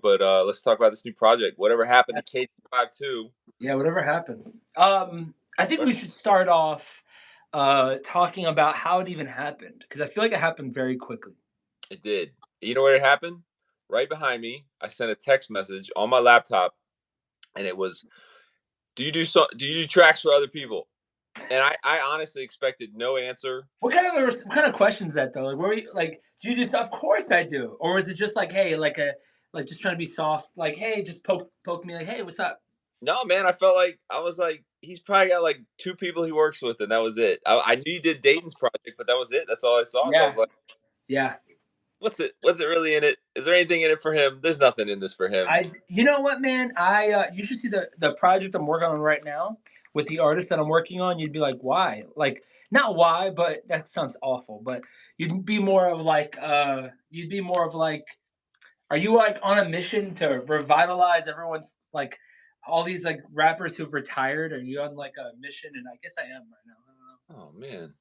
But let's talk about this new project. Whatever happened to KJ52? Yeah, whatever happened. I think we should start off talking about how it even happened, because I feel like it happened very quickly. It did. You know where it happened? Right behind me. I sent a text message on my laptop, and it was, "Do you do tracks for other people?" And I honestly expected no answer. What kind of question is that though? Like, where you, like, do you just? Of course I do. Or is it just like, hey, like just trying to be soft, like, hey, just poke me, like, hey, what's up? No, man, I was like, he's probably got like two people he works with, and that was it. I knew he did Dayton's project, but that was it. That's all I saw. So I Yeah, was like, yeah. what's it really in it? Is there anything in it for him? There's nothing in this for him. You know what, man? You should see the project I'm working on right now with the artist that I'm working on. You'd be like, why? Like, not why, but that sounds awful. But you'd be more of like, are you like on a mission to revitalize everyone's like all these like rappers who've retired? Are you on like a mission? And I guess I am right now. I don't know. Oh man,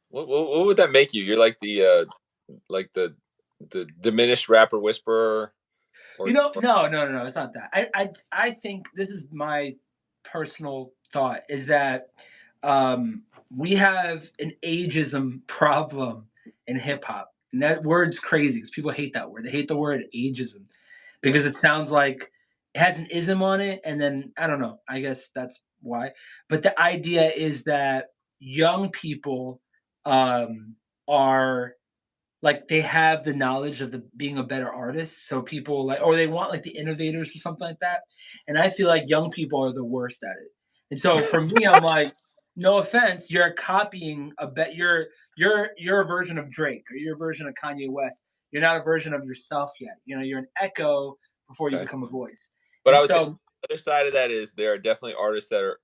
what would that make you? You're like the diminished rapper whisperer. No, it's not that. I think this is my personal thought is that we have an ageism problem in hip hop. And that word's crazy because people hate that word. They hate the word ageism because it sounds like it has an ism on it. And then I don't know. I guess that's why. But the idea is that young people are like they have the knowledge of being a better artist, so people like, or they want like the innovators or something like that, and I feel like young people are the worst at it. And so for me, I'm like, no offense, you're copying you're a version of Drake, or you're a version of Kanye West. You're not a version of yourself yet. You're an echo before you become a voice. But and I would say the other side of that is there are definitely artists that are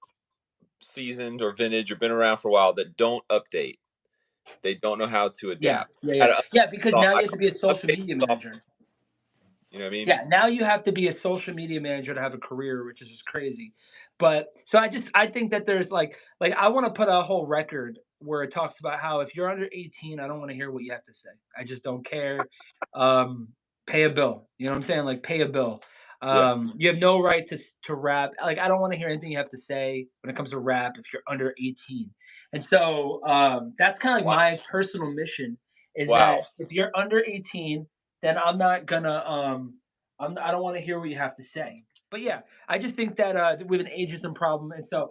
seasoned or vintage or been around for a while that don't update. They don't know how to adapt. Yeah, because now you have to be a social media manager. You know what I mean? Yeah, now you have to be a social media manager to have a career, which is just crazy. But so I think that there's like I want to put a whole record where it talks about how if you're under 18, I don't want to hear what you have to say. I just don't care. Pay a bill. You know what I'm saying? Like, pay a bill. You have no right to rap. Like, I don't want to hear anything you have to say when it comes to rap if you're under 18. And so that's kind of like my personal mission is that if you're under 18, then I'm not gonna I don't want to hear what you have to say. But yeah, I just think that we have an ageism problem, and so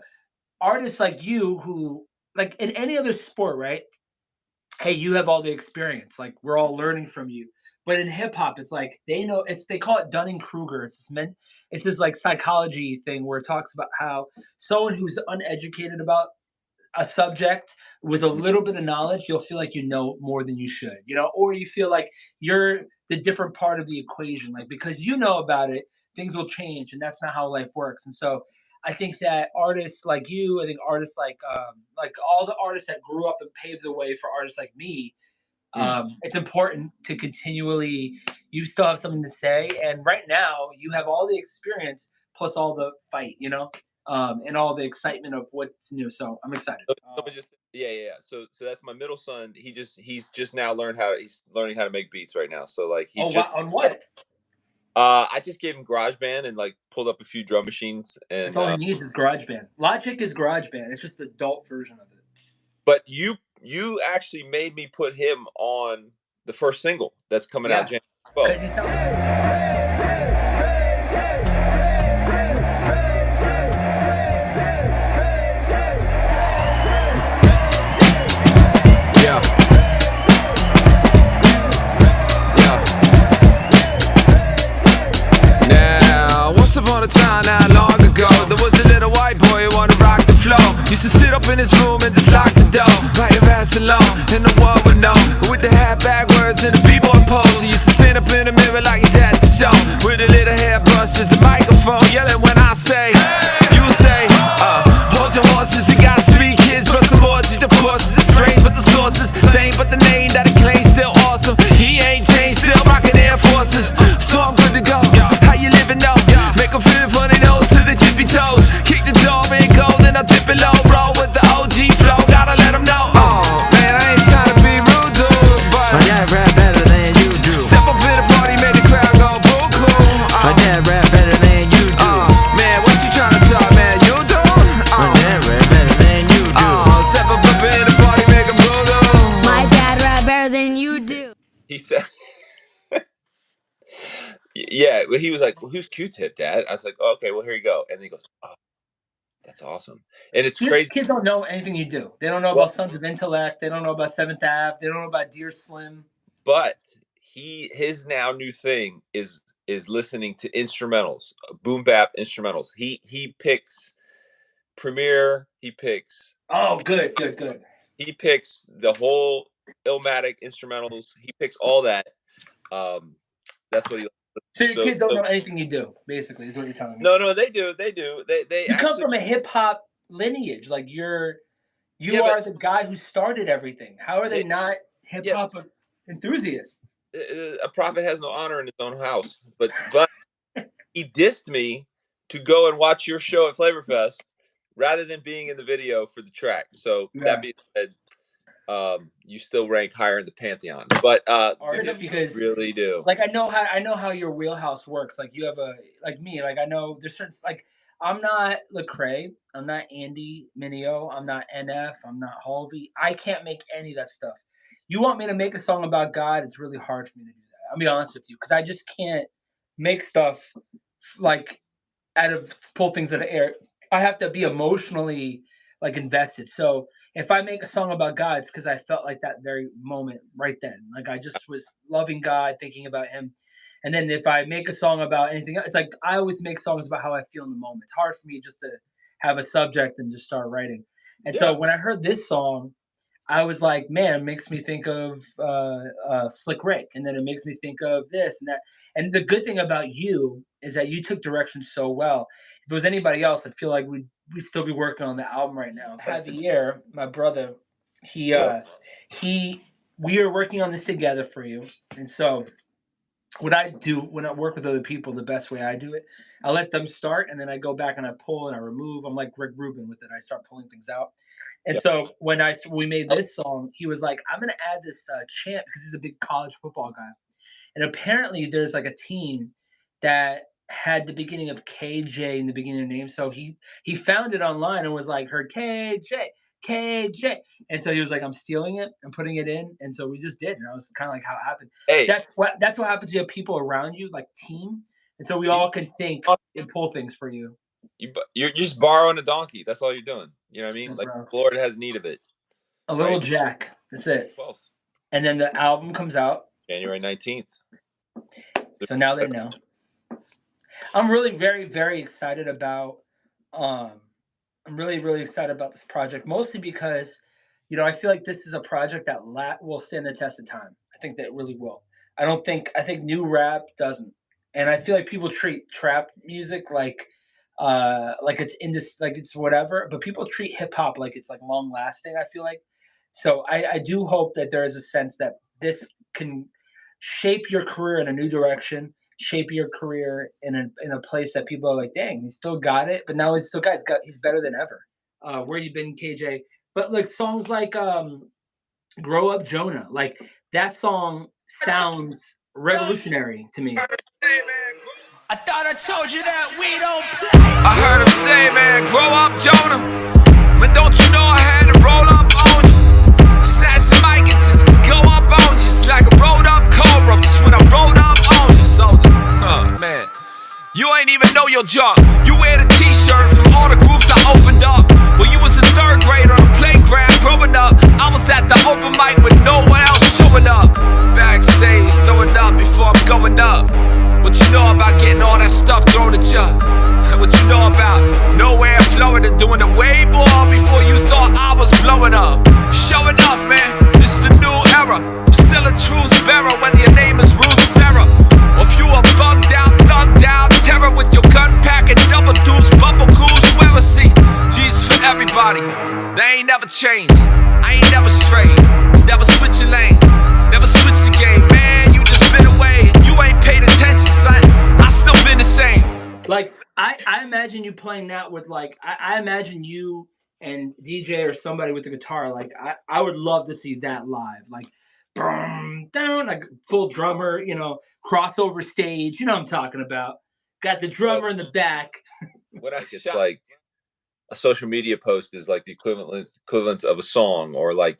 artists like you who like in any other sport, right? Hey, you have all the experience. Like, we're all learning from you. But in hip hop, it's like they call it Dunning Kruger. It's this like psychology thing where it talks about how someone who's uneducated about a subject with a little bit of knowledge, you'll feel like you know more than you should, or you feel like you're the different part of the equation. Like, because you know about it, things will change, and that's not how life works. And so I think that artists like you, I think artists like all the artists that grew up and paved the way for artists like me, it's important to continually, you still have something to say. And right now you have all the experience plus all the fight, and all the excitement of what's new. So I'm excited. So that's my middle son. He's just now he's learning how to make beats right now. So like on what? I just gave him GarageBand and like pulled up a few drum machines, and that's all he needs is GarageBand. Logic is GarageBand. It's just the adult version of it. But you actually made me put him on the first single that's coming out January 12th. Once upon a time, not long ago, there was a little white boy who wanted to rock the floor. Used to sit up in his room and just lock the door, write your ass alone, and no one would know. With the hat backwards and the b-boy pose, he used to stand up in the mirror like he's at the show, with a little hairbrush as the microphone, yelling when I say, you say, hold your horses, he got 3 kids, plus some more, the forces. It's strange, but the source is same, but the name that he claims still awesome. He ain't changed, still rocking Air Forces, so I'm good to go. How you living though? Make them feel funny nose to the tippy toes. Kick the door in gold and I dip it low. Roll with the OG flow, gotta let them know. Oh man, I ain't trying to be rude, dude, but my dad rap better than you do. Step up in the party, make the crowd go boo-coo. Yeah, well, he was like, well, who's Q-Tip, Dad? I was like, oh, okay, well, here you go. And then he goes, oh, that's awesome. And it's crazy. Kids don't know anything you do. They don't know about Sons of Intellect. They don't know about 7th Ave. They don't know about Dear Slim. But his now new thing is listening to instrumentals, boom bap instrumentals. He picks Premiere. He picks. Oh, good. He picks the whole Illmatic instrumentals. He picks all that. That's what he. So your kids don't know anything you do, basically, is what you're telling me. No, they do. They do. They you come from a hip hop lineage. Like you are the guy who started everything. How are they not hip hop enthusiasts? A prophet has no honor in his own house. But he dissed me to go and watch your show at Flavorfest rather than being in the video for the track. So that being said, you still rank higher in the pantheon, but because really do. Like I know how your wheelhouse works. Like you have I know there's certain, like I'm not Lecrae, I'm not Andy Mineo, I'm not NF, I'm not Halvey. I can't make any of that stuff. You want me to make a song about God? It's really hard for me to do that. I'll be honest with you, because I just can't make stuff like pull things out of air. I have to be emotionally like invested. So if I make a song about God, it's because I felt like that very moment right then. Like I just was loving God, thinking about him. And then if I make a song about anything else, it's like I always make songs about how I feel in the moment. It's hard for me just to have a subject and just start writing. And so when I heard this song, I was like, man, it makes me think of Slick Rick. And then it makes me think of this and that. And the good thing about you is that you took direction so well. If it was anybody else, I feel like we'd still be working on the album right now. Javier, my brother, we are working on this together for you. And so what I do when I work with other people, the best way I do it, I let them start and then I go back and I pull and I remove. I'm like Greg Rubin with it. I start pulling things out. And so when we made this song, he was like, I'm going to add this chant because he's a big college football guy. And apparently there's like a team that had the beginning of KJ in the beginning of the name. So he found it online and was like, heard KJ. And so he was like, I'm stealing it and putting it in. And so we just did. And that was kind of like how it happened. Hey. That's what happens. You have people around you, like team. And so we all can think and pull things for you. You're just borrowing a donkey. That's all you're doing. You know what I mean? Like Florida has need of it. A little jack. That's it. 12th. And then the album comes out January 19th. So now they know. I'm really very, very excited about I'm really, really excited about this project, mostly because, I feel like this is a project that will stand the test of time. I think that it really will. I think new rap doesn't. And I feel like people treat trap music like it's whatever, but people treat hip hop like it's like long lasting, I feel like. So I do hope that there is a sense that this can shape your career in a new direction, shape your career in a place that people are like, dang, he still got it, but now he's better than ever. Where you been, KJ? But like songs like Grow Up Jonah, like that song sounds revolutionary to me. I thought I told you that we don't play. I heard him say, man, grow up, Jonah. But don't you know I had to roll up on you? Snatch the mic and just go up on you. Just like a rolled up cobra, just when I rolled up on you, soldier. Man, you ain't even know your job. You wear the t-shirt from all the groups I opened up. When you was in 3rd grade on the playground growing up, I was at the open mic with no one else showing up. Backstage, throwing up before I'm going up. What you know about getting all that stuff thrown at you? What you know about nowhere in Florida doing the wave ball before you thought I was blowing up? Showing off, man, this the new era. I'm still a truth bearer, whether your name is Ruth Sarah, or if you a bugged out, thugged out terror with your gun pack and double deuce, bubble goose, whoever see. Jesus for everybody, they ain't never changed. I ain't never strayed, never switching lanes, never switched the game, man. You just been away, you ain't paid attention, son. I still been the same. Like I imagine you playing that with like I imagine you and DJ or somebody with the guitar. Like I would love to see that live. Like down like full drummer, crossover stage. You know what I'm talking about. Got the drummer in the back. What I it's like a social media post is like the equivalent of a song, or like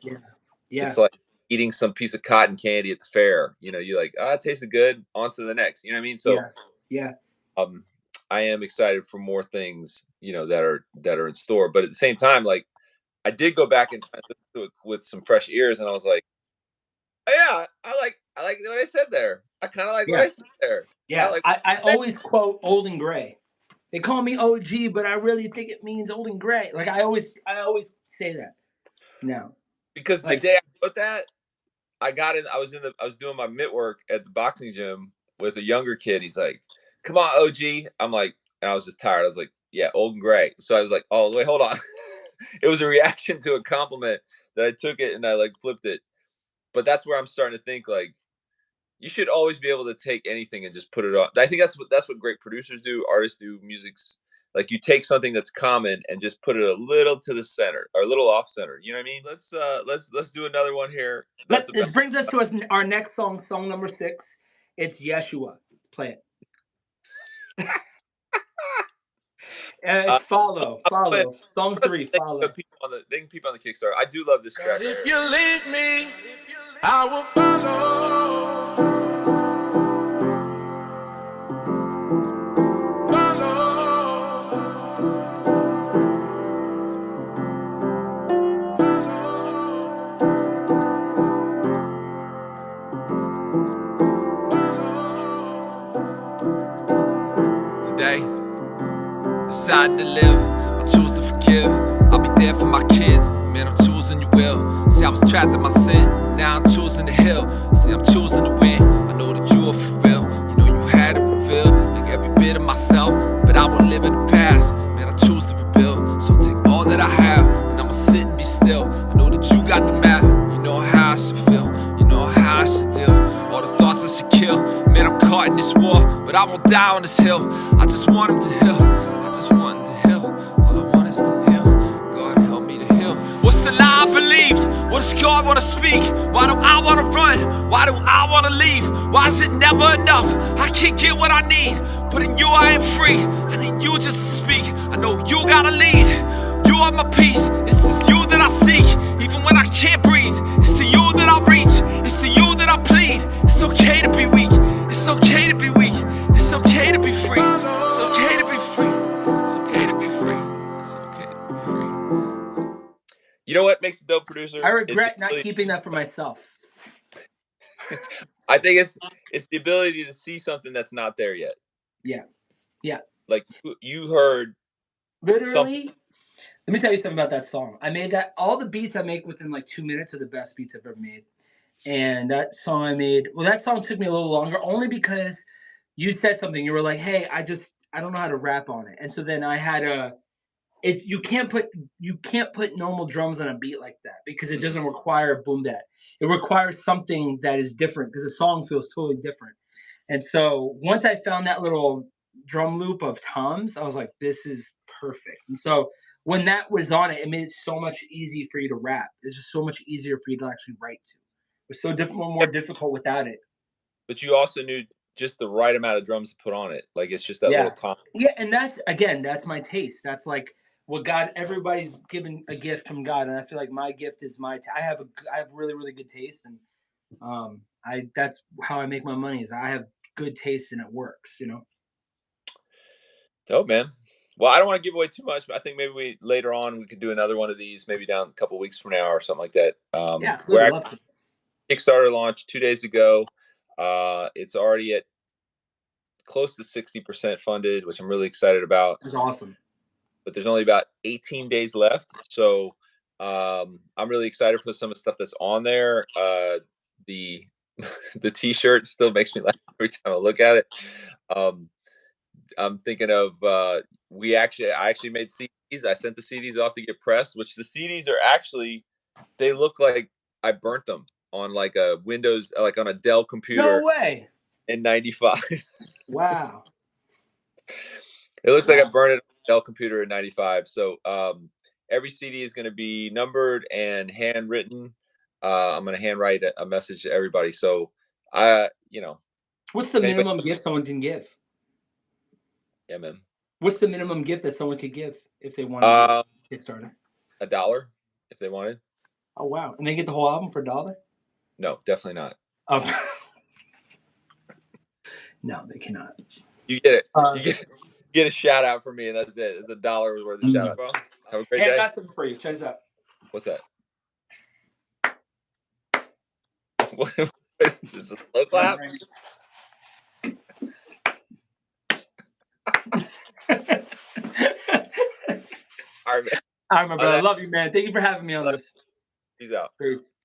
it's like eating some piece of cotton candy at the fair. You know, you're like, ah, it tasted good. On to the next. You know what I mean? So yeah. I am excited for more things, you know, that are in store. But at the same time, like I did go back and listen to it with some fresh ears, and I was like, oh, yeah, I like what I said there. I kind of like what I said there. Yeah, I always quote Old and Gray. They call me OG, but I really think it means Old and Gray. Like I always say that now. Because the day I wrote that, I was doing my mitt work at the boxing gym with a younger kid. He's like, come on, OG. I'm like, and I was just tired. I was like, yeah, Old and Gray. So I was like, oh, wait, hold on. It was a reaction to a compliment that I took it and I like flipped it. But that's where I'm starting to think like, you should always be able to take anything and just put it on. I think that's what great producers do, artists do, music's like you take something that's common and just put it a little to the center or a little off center. You know what I mean? Let's do another one here. This brings us to our next song number 6. It's Yeshua. Let's play it. Follow. Song 3, Follow. Thank people on the Kickstarter. I do love this track. If you lead me, I will follow. Today, deciding to live, I choose to forgive. I'll be there for my kids, man, I'm choosing your will. See, I was trapped in my sin, now I'm choosing the hill. See, I'm choosing to win, I know that you are for real. You know you had to reveal, like every bit of myself. But I won't live in the past, man, I choose to rebuild. So take all that I have, and I'ma sit and be still. I know that you got the map, you know how I should feel. You know how I should deal, all the thoughts I should kill. Man, I'm caught in this war, but I won't die on this hill. I just want him to heal, I just want him to heal. All I want is to heal, God help me to heal. What's the lie I believed? What does God wanna speak? Why do I wanna run? Why do I wanna leave? Why is it never enough? I can't get what I need, but in you I am free. I need you just to speak, I know you gotta lead. You are my peace, it's just you that I seek. Even when I can't breathe, it's to you that I reach. It's to you that I plead. It's okay to be weak, it's okay to be weak. It's okay to be free, it's okay to be free. It's okay to be free, it's okay to be free. You know what makes a dope producer? I regret not keeping that for myself. I think it's the ability to see something that's not there yet. Yeah. Like you heard literally something. Let me tell you something about that song. I made that. All the beats I make within like 2 minutes are the best beats I've ever made. And that song I made, well, that song took me a little longer only because you said something. You were like, hey, I don't know how to rap on it. And so then I had you can't put normal drums on a beat like that because it doesn't require boom that. It requires something that is different because the song feels totally different. And so once I found that little drum loop of toms, I was like, this is perfect. And so when that was on it made it so much easier for you to rap. It's just so much easier for you to actually write to. It was so more difficult without it. But you also knew just the right amount of drums to put on it. Like it's just that little tom. Yeah, and that's my taste. That's like what God. Everybody's given a gift from God, and I feel like my gift is I have really really good taste, and that's how I make my money. Is I have good taste and it works. You know. Dope, man. Well, I don't want to give away too much, but I think maybe later on we could do another one of these, maybe down a couple weeks from now or something like that. Yeah, absolutely. Love to. Kickstarter launched 2 days ago. It's already at close to 60% funded, which I'm really excited about. That's awesome. But there's only about 18 days left, so I'm really excited for some of the stuff that's on there. The T-shirt still makes me laugh every time I look at it. I'm thinking of I actually made CDs. I sent the CDs off to get pressed, which the CDs are actually, they look like I burnt them on like a Windows, like on a Dell computer. No way. In 95. Wow. It looks like I burned it on a Dell computer in 95. So every CD is going to be numbered and handwritten. I'm going to handwrite a message to everybody. So what's the minimum gift someone can give? Yeah, man. What's the minimum gift that someone could give if they wanted Kickstarter? $1 if they wanted. Oh wow! And they get the whole album for $1? No, definitely not. No, they cannot. You get it. You get a shout out from me, and that's it. It's $1 worth of shout out, bro. Have a great day. I got something for you. Check this out. What's that? What is this? A slow clap? All right, man. All right, my brother. I love you, man. Thank you for having me on this. Peace out. Peace.